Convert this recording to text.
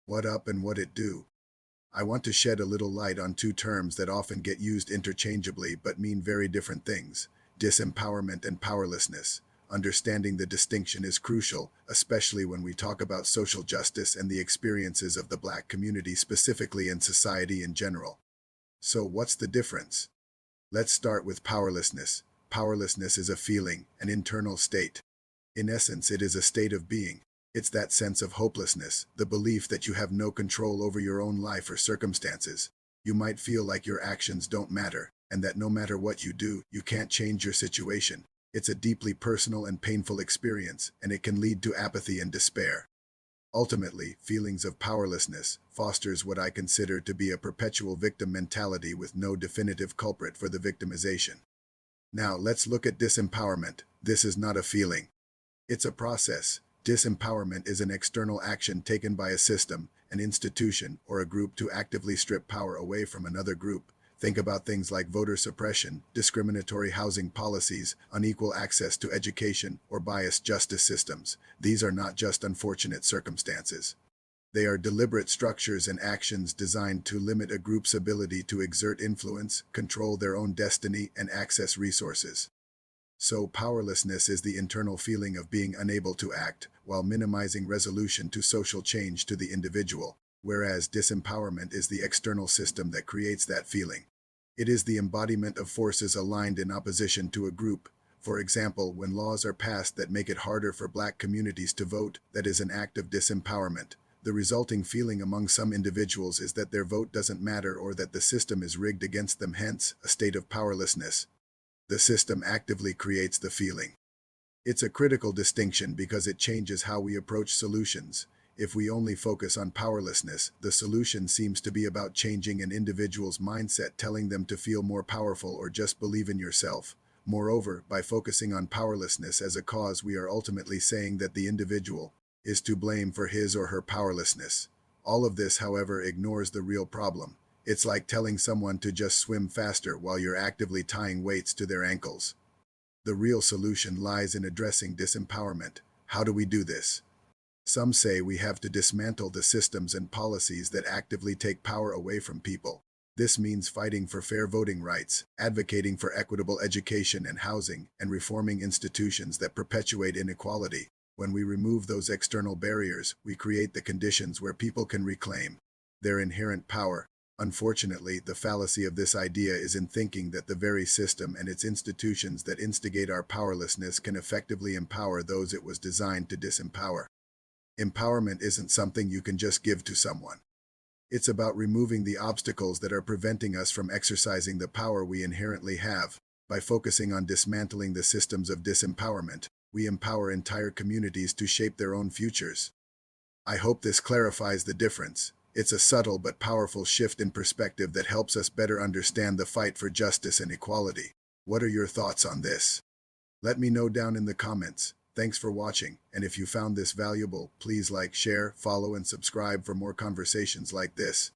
What up and what it do? I want to shed a little light on two terms that often get used interchangeably but mean very different things: disempowerment and powerlessness. Understanding the distinction is crucial, especially when we talk about social justice and the experiences of the Black community specifically and society in general. So, what's the difference? Let's start with powerlessness. Powerlessness is a feeling, an internal state. In essence, it is a state of being. It's that sense of hopelessness, the belief that you have no control over your own life or circumstances. You might feel like your actions don't matter, and that no matter what you do, you can't change your situation. It's a deeply personal and painful experience, and it can lead to apathy and despair. Ultimately, feelings of powerlessness fosters what I consider to be a perpetual victim mentality with no definitive culprit for the victimization. Now, let's look at disempowerment. This is not a feeling. It's a process. Disempowerment is an external action taken by a system, an institution, or a group to actively strip power away from another group. Think about things like voter suppression, discriminatory housing policies, unequal access to education, or biased justice systems. These are not just unfortunate circumstances. They are deliberate structures and actions designed to limit a group's ability to exert influence, control their own destiny, and access resources. So powerlessness is the internal feeling of being unable to act, while minimizing resolution to social change to the individual, whereas disempowerment is the external system that creates that feeling. It is the embodiment of forces aligned in opposition to a group. For example, when laws are passed that make it harder for Black communities to vote, that is an act of disempowerment. The resulting feeling among some individuals is that their vote doesn't matter or that the system is rigged against them, hence, a state of powerlessness. The system actively creates the feeling. It's a critical distinction because it changes how we approach solutions. If we only focus on powerlessness, the solution seems to be about changing an individual's mindset, telling them to feel more powerful or just believe in yourself. Moreover, by focusing on powerlessness as a cause, we are ultimately saying that the individual is to blame for his or her powerlessness. All of this, however, ignores the real problem. It's like telling someone to just swim faster while you're actively tying weights to their ankles. The real solution lies in addressing disempowerment. How do we do this? Some say we have to dismantle the systems and policies that actively take power away from people. This means fighting for fair voting rights, advocating for equitable education and housing, and reforming institutions that perpetuate inequality. When we remove those external barriers, we create the conditions where people can reclaim their inherent power. Unfortunately, the fallacy of this idea is in thinking that the very system and its institutions that instigate our powerlessness can effectively empower those it was designed to disempower. Empowerment isn't something you can just give to someone. It's about removing the obstacles that are preventing us from exercising the power we inherently have. By focusing on dismantling the systems of disempowerment, we empower entire communities to shape their own futures. I hope this clarifies the difference. It's a subtle but powerful shift in perspective that helps us better understand the fight for justice and equality. What are your thoughts on this? Let me know down in the comments. Thanks for watching, and if you found this valuable, please like, share, follow, and subscribe for more conversations like this.